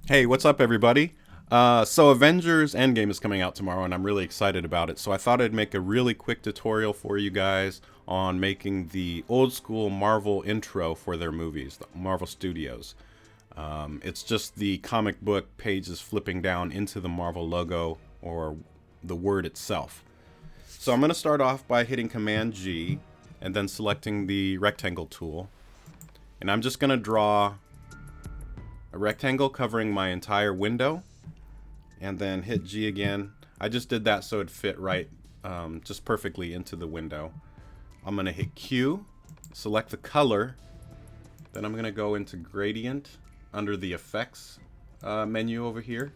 Hey, what's up, everybody? So Avengers End Game is coming out tomorrow, and I'm really excited about it. So I thought I'd make a really quick tutorial for you guys on making the old school Marvel intro for their movies, the Marvel Studios. It's just the comic book pages flipping down into the Marvel logo or the word itself. So I'm going to start off by hitting Command G and then selecting the rectangle tool. And I'm just going to draw a rectangle covering my entire window, and then hit G again. I just did that so it fit right, just perfectly into the window. I'm gonna hit Q, select the color, then I'm gonna go into gradient under the effects menu over here,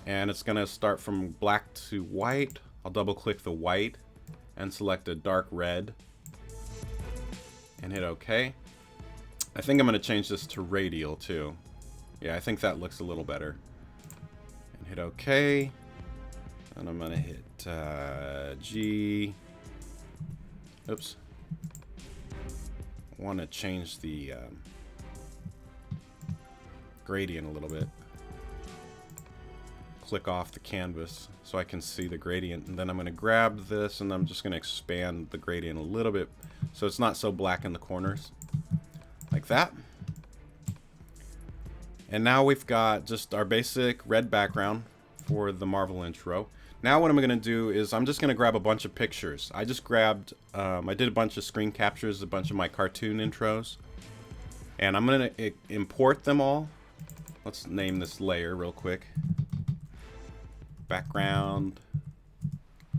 and it's gonna start from black to white. I'll double click the white and select a dark red and hit OK. I think I'm going to change this to radial too. Yeah, I think that looks a little better. And hit OK. And I'm going to hit G. Oops. I want to change the gradient a little bit. Click off the canvas so I can see the gradient. And then I'm going to grab this and I'm just going to expand the gradient a little bit so it's not so black in the corners. Like that. And now we've got just our basic red background for the Marvel intro. Now what I'm going to do is I'm just going to grab a bunch of pictures. I just grabbed, I did a bunch of screen captures, a bunch of my cartoon intros. And I'm going to import them all. Let's name this layer real quick. Background,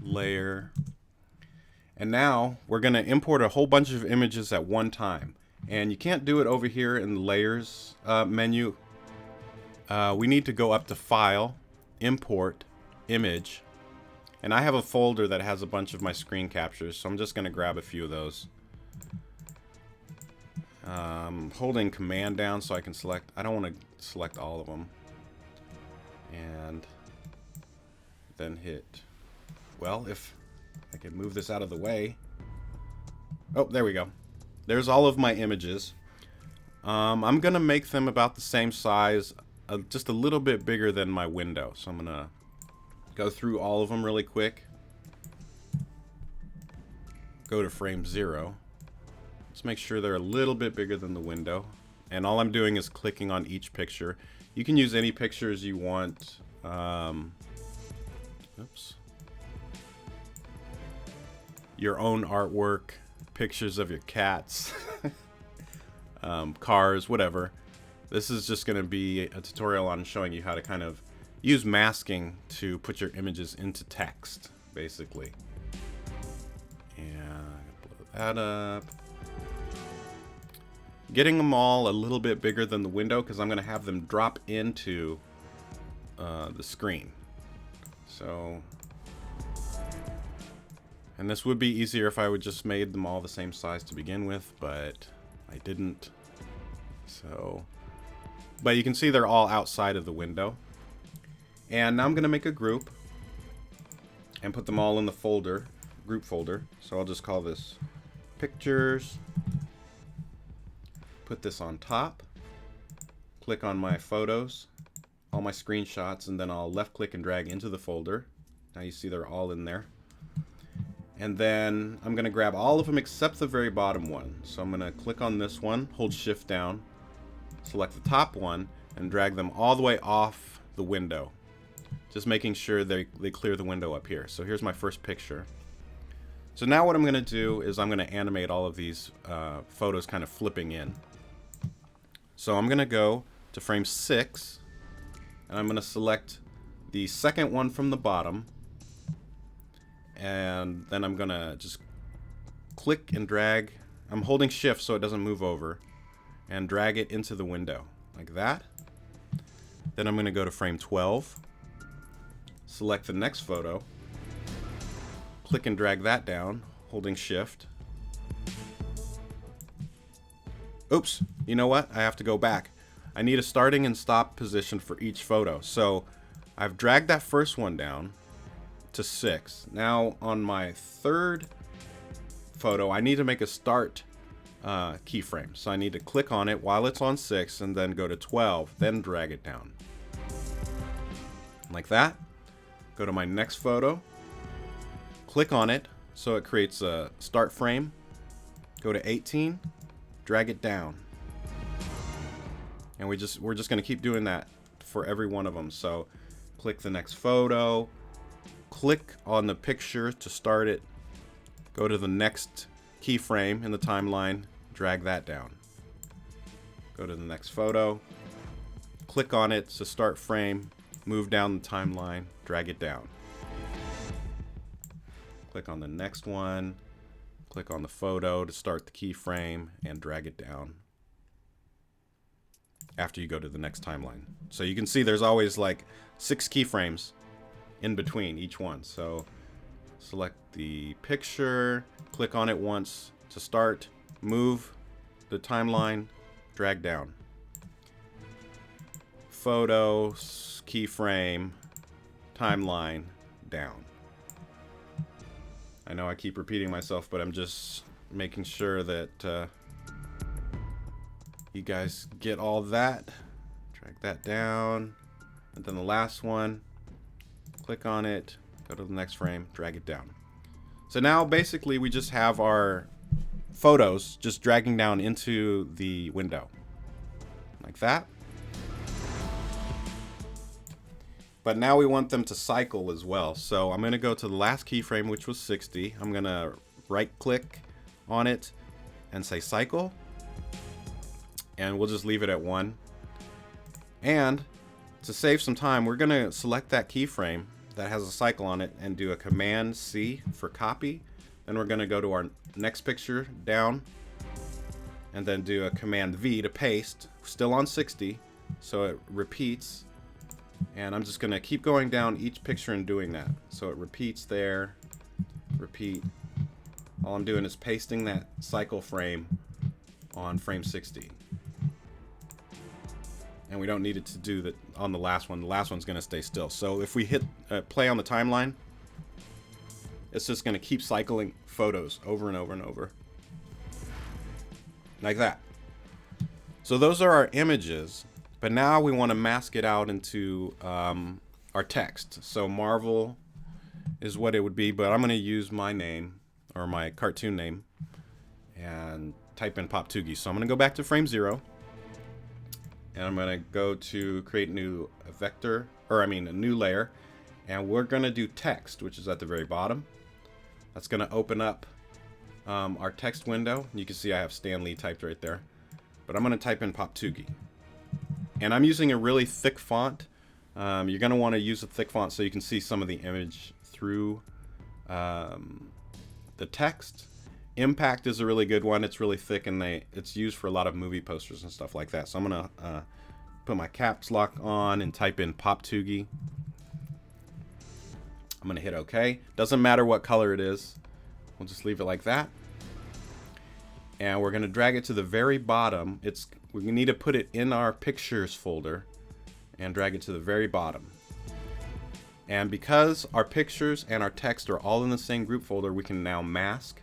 layer. And now we're going to import a whole bunch of images at one time. And you can't do it over here in the layers menu. We need to go up to File, Import, Image. And I have a folder that has a bunch of my screen captures, so I'm just going to grab a few of those. Holding Command down so I can select. I don't want to select all of them. And then hit. Well, if I can move this out of the way. Oh, there we go. There's all of my images. I'm gonna make them about the same size, just a little bit bigger than my window. So I'm gonna go through all of them really quick. Go to frame 0. Let's make sure they're a little bit bigger than the window. And all I'm doing is clicking on each picture. You can use any pictures you want. Oops. Your own artwork. Pictures of your cats, cars, whatever. This is just going to be a tutorial on showing you how to kind of use masking to put your images into text, basically. And blow that up. Getting them all a little bit bigger than the window because I'm going to have them drop into the screen. So... And this would be easier if I would just made them all the same size to begin with, but I didn't. So, but you can see they're all outside of the window. And now I'm going to make a group and put them all in the folder, group folder. So I'll just call this pictures. Put this on top. Click on my photos, all my screenshots, and then I'll left click and drag into the folder. Now you see they're all in there. And then I'm going to grab all of them except the very bottom one. So I'm going to click on this one, hold shift down, select the top one, and drag them all the way off the window. Just making sure they clear the window up here. So here's my first picture. So now what I'm going to do is I'm going to animate all of these photos kind of flipping in. So I'm going to go to frame 6, and I'm going to select the second one from the bottom. And then I'm gonna just click and drag. I'm holding shift so it doesn't move over, and drag it into the window like that. Then I'm gonna go to frame 12, select the next photo, click and drag that down, holding shift. Oops, you know what? I have to go back. I need a starting and stop position for each photo. So I've dragged that first one down to 6. Now on my third photo I need to make a start keyframe. So I need to click on it while it's on 6 and then go to 12, then drag it down. Like that. Go to my next photo, click on it so it creates a start frame. Go to 18, drag it down. And we're just going to keep doing that for every one of them. So click the next photo, click on the picture to start it, go to the next keyframe in the timeline, drag that down. Go to the next photo, click on it to start frame, move down the timeline, drag it down. Click on the next one, click on the photo to start the keyframe and drag it down after you go to the next timeline. So you can see there's always like 6 keyframes in between each one. So select the picture, click on it once to start, move the timeline, drag down. Photo, keyframe, timeline, down. I know I keep repeating myself, but I'm just making sure that you guys get all that. Drag that down. And then the last one, click on it, go to the next frame, drag it down. So now basically we just have our photos just dragging down into the window. Like that. But now we want them to cycle as well. So I'm going to go to the last keyframe, which was 60. I'm going to right click on it and say cycle. And we'll just leave it at 1. And to save some time, we're going to select that keyframe that has a cycle on it and do a Command C for copy. Then we're going to go to our next picture down and then do a Command V to paste, still on 60, so it repeats. And I'm just going to keep going down each picture and doing that. So it repeats there, repeat. All I'm doing is pasting that cycle frame on frame 60. And we don't need it to do that on the last one. The last one's going to stay still. So if we hit play on the timeline, it's just going to keep cycling photos over and over and over. Like that. So those are our images. But now we want to mask it out into our text. So Marvel is what it would be. But I'm going to use my name, or my cartoon name, and type in Pop2gi. So I'm going to go back to frame 0. And I'm going to go to create new vector, or I mean a new layer. And we're going to do text, which is at the very bottom. That's going to open up our text window. You can see I have Stan Lee typed right there. But I'm going to type in Pop2gi. And I'm using a really thick font. You're going to want to use a thick font so you can see some of the image through the text. Impact is a really good one. It's really thick and it's used for a lot of movie posters and stuff like that. So I'm going to put my caps lock on and type in Pop2gi. I'm going to hit OK. Doesn't matter what color it is. We'll just leave it like that. And we're going to drag it to the very bottom. We need to put it in our pictures folder and drag it to the very bottom. And because our pictures and our text are all in the same group folder, we can now mask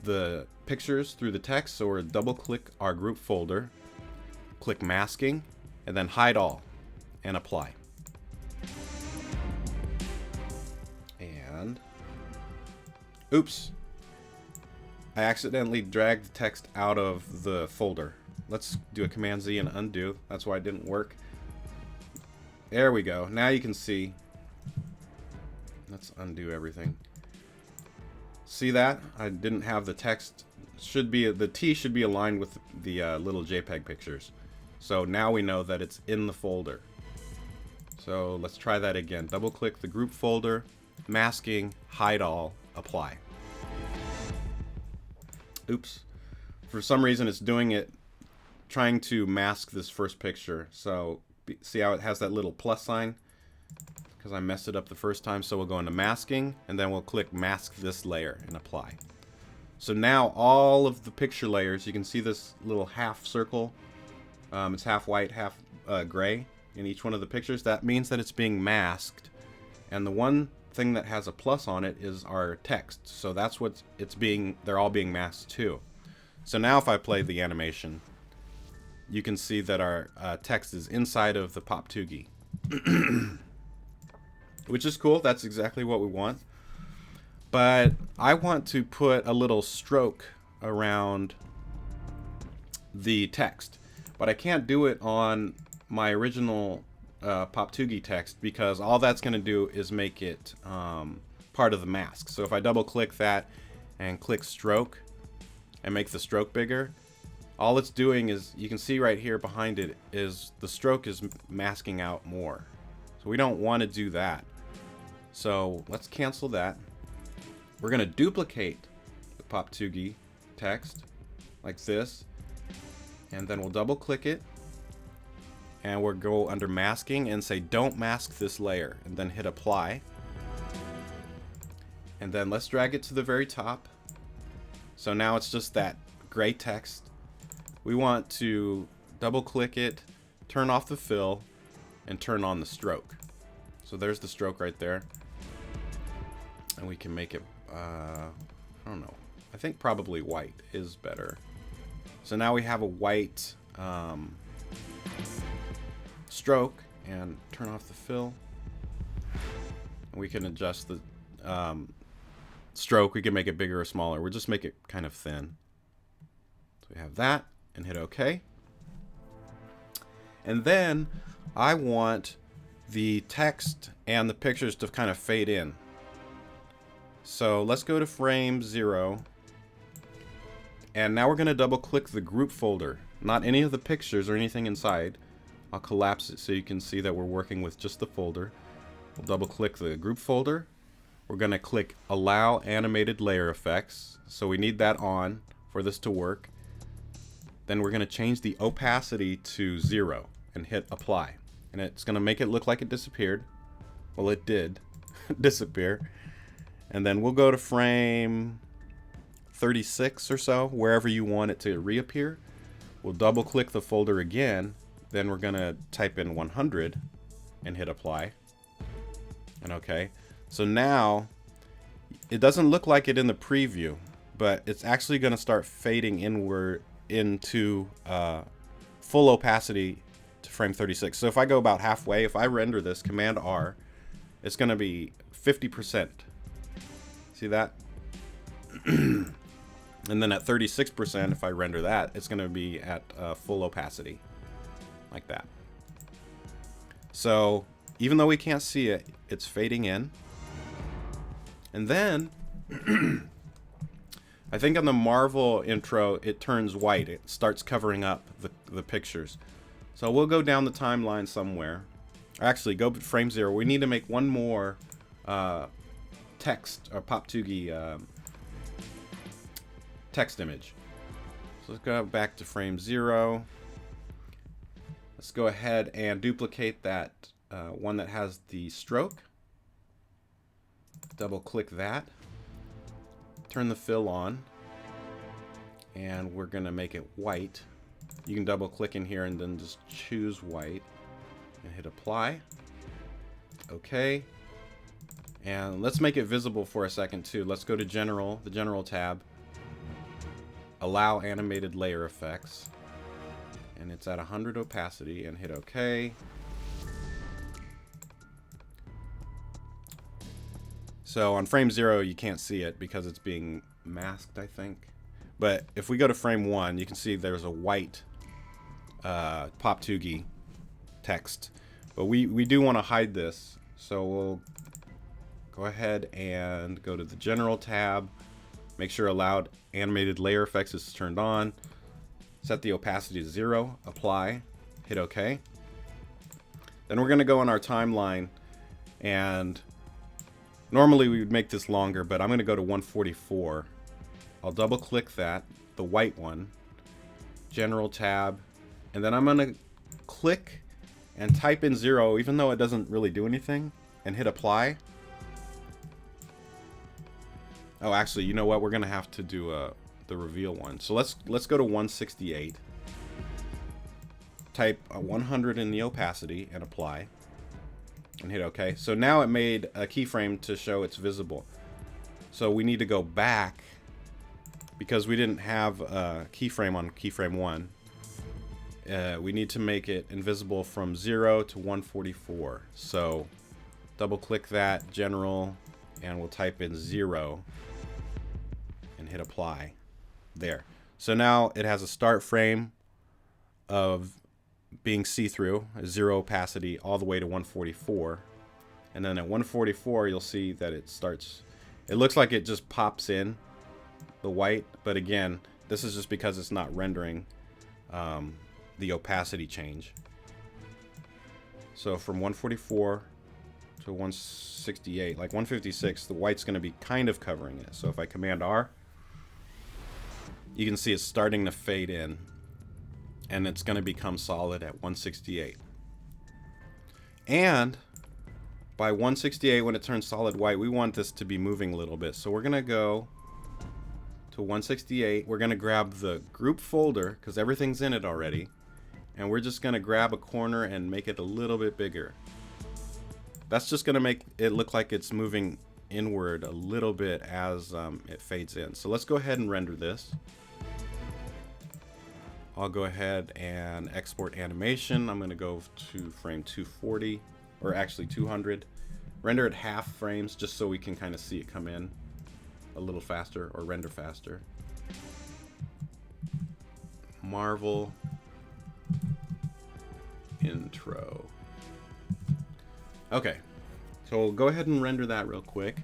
the pictures through the text. So we're double click our group folder, click masking, and then hide all and apply. And oops, I accidentally dragged the text out of the folder. Let's do a Command Z and undo. That's why it didn't work. There we go. Now you can see. Let's undo everything. See that? I didn't have the text. The T should be aligned with the little JPEG pictures. So now we know that it's in the folder. So let's try that again. Double click the group folder, masking, hide all, apply. Oops. For some reason it's doing it, trying to mask this first picture. So see how it has that little plus sign? Because I messed it up the first time. So we'll go into masking and then we'll click mask this layer and apply. So now all of the picture layers, you can see this little half circle. It's half white, half gray in each one of the pictures. That means that it's being masked. And the one thing that has a plus on it is our text. So that's what they're all being masked to. So now if I play the animation, you can see that our text is inside of the Pop-Toogie, which is cool. That's exactly what we want. But I want to put a little stroke around the text, but I can't do it on my original Pop-Toogie text because all that's going to do is make it part of the mask. So if I double click that and click stroke and make the stroke bigger, all it's doing is, you can see right here behind it, is the stroke is masking out more. So we don't want to do that. So let's cancel that. We're going to duplicate the Pop-Toogie text like this, and then we'll double click it, and we'll go under masking and say don't mask this layer, and then hit apply. And then let's drag it to the very top. So now it's just that gray text. We want to double click it, turn off the fill, and turn on the stroke. So there's the stroke right there. And we can make it, I don't know, I think probably white is better. So now we have a white stroke, and turn off the fill. And we can adjust the stroke. We can make it bigger or smaller. We'll just make it kind of thin. So we have that, and hit OK. And then I want the text and the pictures to kind of fade in. So let's go to frame 0. And now we're going to double click the group folder, not any of the pictures or anything inside. I'll collapse it so you can see that we're working with just the folder. We'll double click the group folder. We're going to click allow animated layer effects. So we need that on for this to work. Then we're going to change the opacity to 0 and hit apply. And it's going to make it look like it disappeared. Well, it did disappear. And then we'll go to frame 36 or so, wherever you want it to reappear. We'll double click the folder again. Then we're going to type in 100 and hit apply. And OK. So now it doesn't look like it in the preview, but it's actually going to start fading inward into full opacity to frame 36. So if I go about halfway, if I render this, Command R, it's going to be 50%. See that? And then at 36%, if I render that, it's going to be at full opacity, like that. So even though we can't see it, it's fading in. And then I think on the Marvel intro, it turns white. It starts covering up the pictures. So we'll go down the timeline somewhere. Actually, go to frame 0. We need to make one more text or Pop-Toogie text image. So let's go back to frame 0. Let's go ahead and duplicate that one that has the stroke. Double click that. Turn the fill on. And we're going to make it white. You can double click in here and then just choose white and hit apply. OK. And let's make it visible for a second too. Let's go to General, the General tab. Allow animated layer effects. And it's at 100 opacity, and hit OK. So on frame 0, you can't see it because it's being masked, I think. But if we go to frame 1, you can see there's a white Pop-Toogie text. But we do want to hide this. So we'll go ahead and go to the General tab. Make sure allowed animated layer effects is turned on. Set the opacity to 0. Apply. Hit OK. Then we're going to go on our timeline, and normally we would make this longer, but I'm going to go to 144. I'll double click that, the white one, General tab, and then I'm going to click and type in 0, even though it doesn't really do anything, and hit apply. Oh, actually, you know what? We're going to have to do the reveal one. So let's go to 168. Type 100 in the opacity and apply. And hit OK. So now it made a keyframe to show it's visible. So we need to go back because we didn't have a keyframe on keyframe 1, we need to make it invisible from 0 to 144. So double click that, general, and we'll type in 0 and hit apply. There. So now it has a start frame of being see-through, 0 opacity, all the way to 144. And then at 144, you'll see that it starts, it looks like it just pops in the white, but again, this is just because it's not rendering the opacity change. So from 144 to 168, like 156, the white's going to be kind of covering it. So if I command R, you can see it's starting to fade in, and it's going to become solid at 168. And by 168, when it turns solid white, we want this to be moving a little bit. So we're going to go to 168. We're going to grab the group folder, because everything's in it already, and we're just going to grab a corner and make it a little bit bigger. That's just going to make it look like it's moving inward a little bit as it fades in. So let's go ahead and render this. I'll go ahead and export animation. I'm going to go to frame 240, or actually 200. Render at half frames just so we can kind of see it come in a little faster, or render faster. Marvel intro. Okay, so we'll go ahead and render that real quick.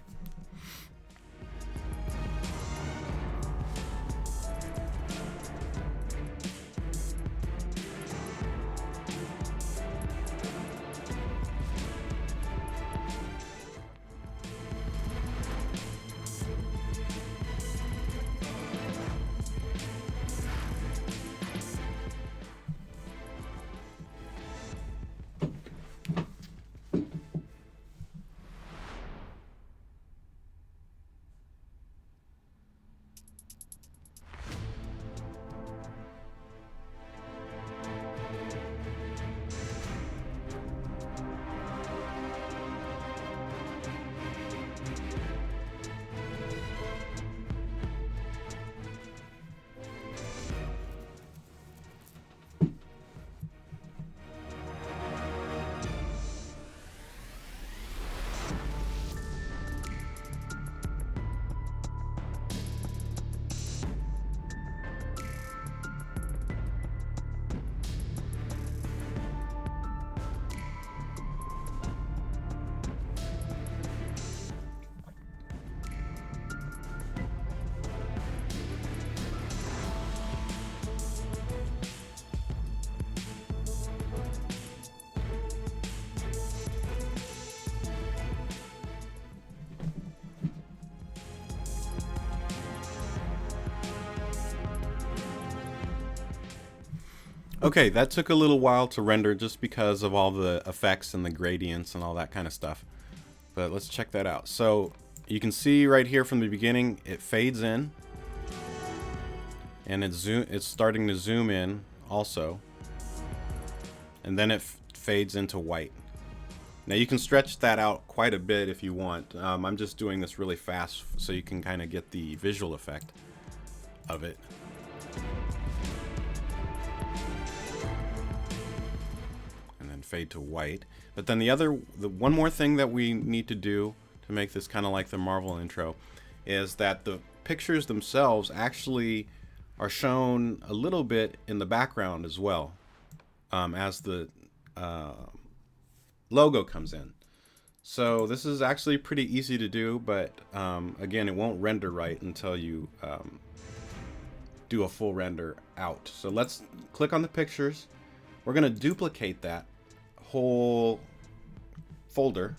Okay, that took a little while to render just because of all the effects and the gradients and all that kind of stuff. But let's check that out. So you can see right here from the beginning, it fades in. And it's starting to zoom in also. And then it fades into white. Now you can stretch that out quite a bit if you want. I'm just doing this really fast so you can kind of get the visual effect of it. Fade to white. But then the one more thing that we need to do to make this kind of like the Marvel intro is that the pictures themselves actually are shown a little bit in the background as well, as the logo comes in. So this is actually pretty easy to do, but again, it won't render right until you do a full render out. So let's click on the pictures. We're going to duplicate that whole folder,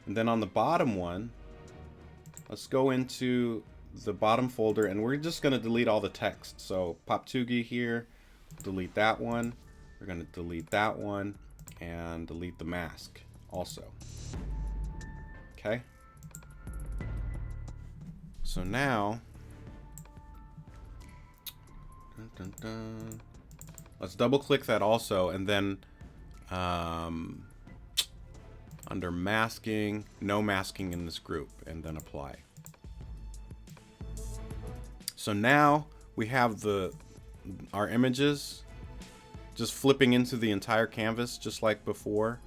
and then on the bottom one, let's go into the bottom folder, and we're just going to delete all the text. So Poptugi here, delete that one, we're going to delete that one, and delete the mask also. Okay, so now let's double click that also, and then under masking, no masking in this group, and then apply. So now we have our images just flipping into the entire canvas just like before,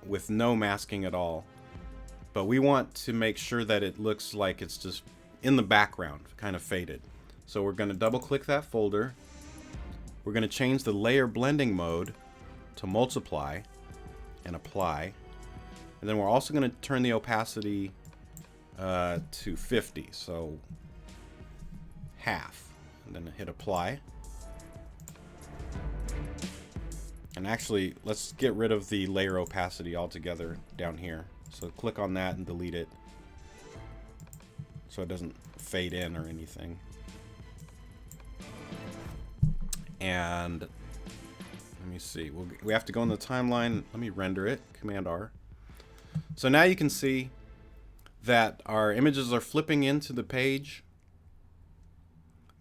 with no masking at all. But we want to make sure that it looks like it's just in the background, kind of faded. So we're going to double click that folder. We're going to change the layer blending mode to multiply and apply. And then we're also going to turn the opacity to 50, so half. And then hit apply. And actually, let's get rid of the layer opacity altogether down here. So click on that and delete it so it doesn't fade in or anything. And let me see, we have to go in the timeline. Let me render it, Command R. So now you can see that our images are flipping into the page,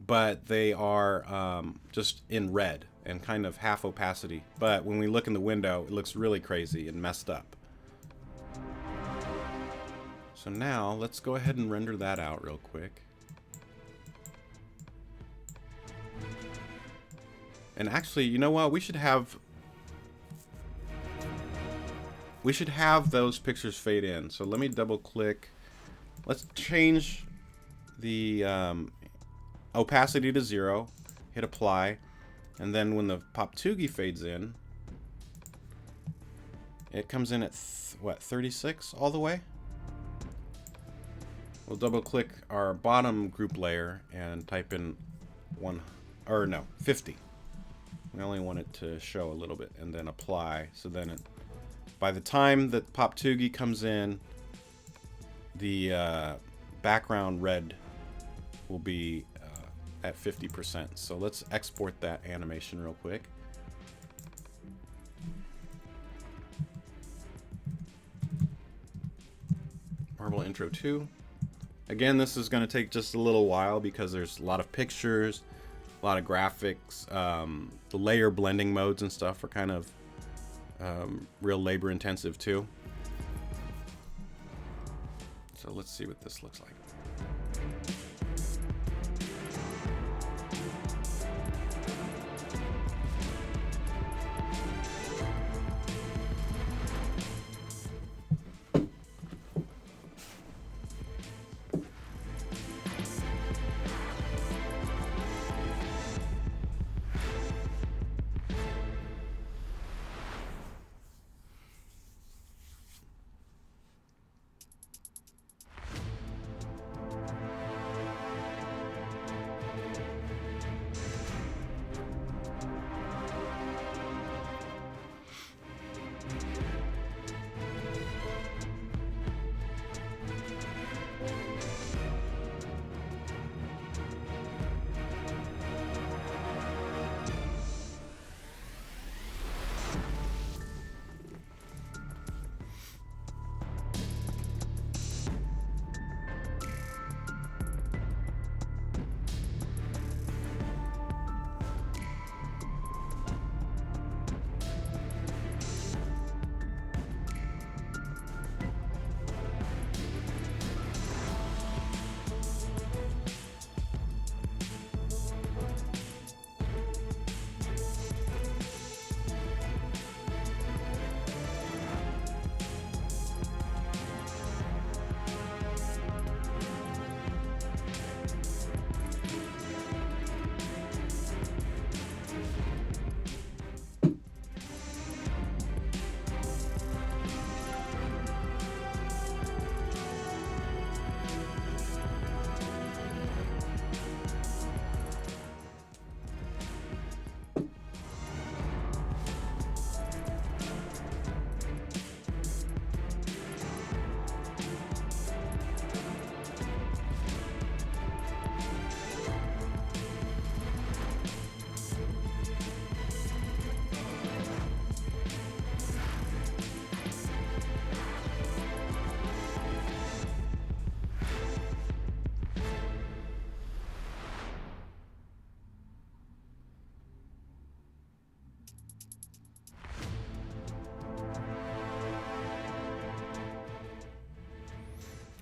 but they are just in red and kind of half opacity. But when we look in the window, it looks really crazy and messed up. So now let's go ahead and render that out real quick. And actually, you know what? We should have those pictures fade in. So let me double click. Let's change the opacity to 0. Hit apply. And then when the Poptoogie fades in, it comes in at what, 36 all the way? We'll double click our bottom group layer and type in 50. We only want it to show a little bit, and then apply. So then by the time that Poptoogie comes in, the background red will be at 50%. So let's export that animation real quick. Marvel Intro 2. Again, this is going to take just a little while because there's a lot of pictures, a lot of graphics. The layer blending modes and stuff are kind of real labor intensive too. So let's see what this looks like.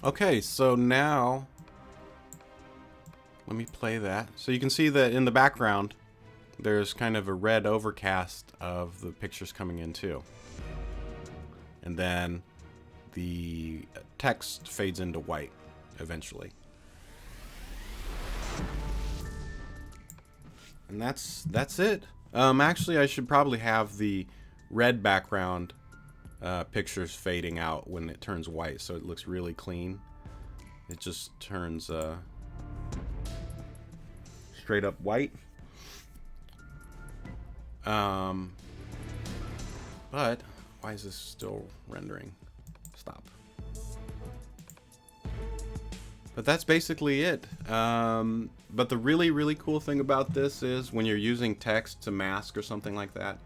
Okay, so now let me play that. So you can see that in the background, there's kind of a red overcast of the pictures coming in too. And then the text fades into white eventually. And that's it. Actually, I should probably have the red background pictures fading out when it turns white, so it looks really clean. It just turns straight up white. But why is this still rendering? Stop. But that's basically it. But the really cool thing about this is when you're using text to mask or something like that,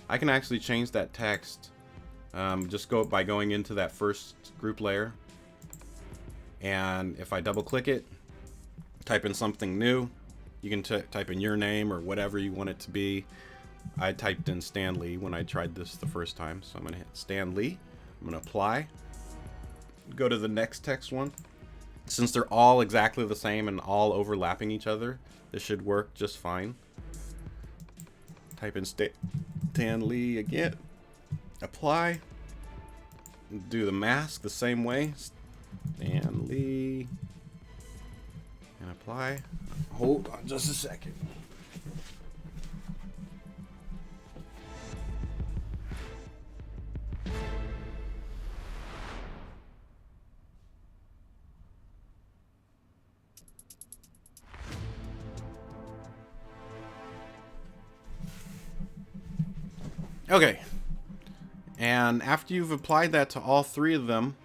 I can actually change that text just by going into that first group layer. And if I double click it, type in something new, you can type in your name or whatever you want it to be. I typed in Stan Lee when I tried this the first time, so I'm going to hit Stan Lee. I'm going to apply. Go to the next text one. Since they're all exactly the same and all overlapping each other, this should work just fine. Type in Stan Lee again. Apply. Do the mask the same way. Stan Lee. And apply. Hold on just a second. Okay, and after you've applied that to all three of them,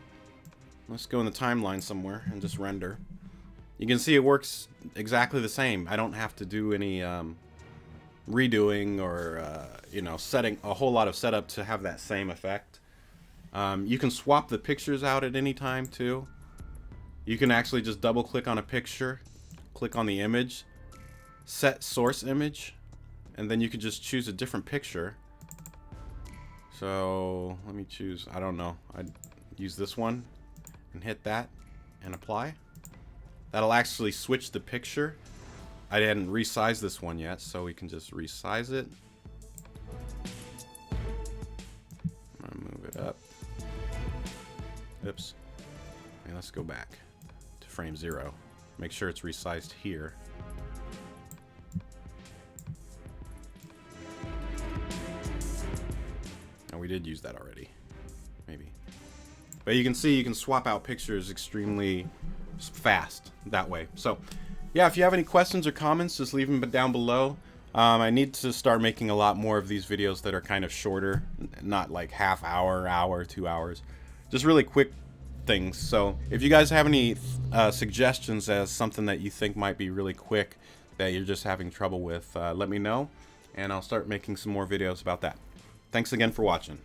let's go in the timeline somewhere and just render. You can see it works exactly the same. I don't have to do any redoing or you know, setting a whole lot of setup to have that same effect. You can swap the pictures out at any time too. You can actually just double click on a picture, click on the image, set source image, and then you can just choose a different picture. So let me choose, I don't know, I'd use this one and hit that and apply. That'll actually switch the picture. I didn't resize this one yet, so we can just resize it. I'm gonna move it up. Oops. And let's go back to frame 0. Make sure it's resized here. We did use that already, maybe. But you can see you can swap out pictures extremely fast that way. So yeah, if you have any questions or comments, just leave them down below. I need to start making a lot more of these videos that are kind of shorter, not like half hour, 2 hours, just really quick things. So if you guys have any suggestions as something that you think might be really quick that you're just having trouble with, let me know, and I'll start making some more videos about that. Thanks again for watching.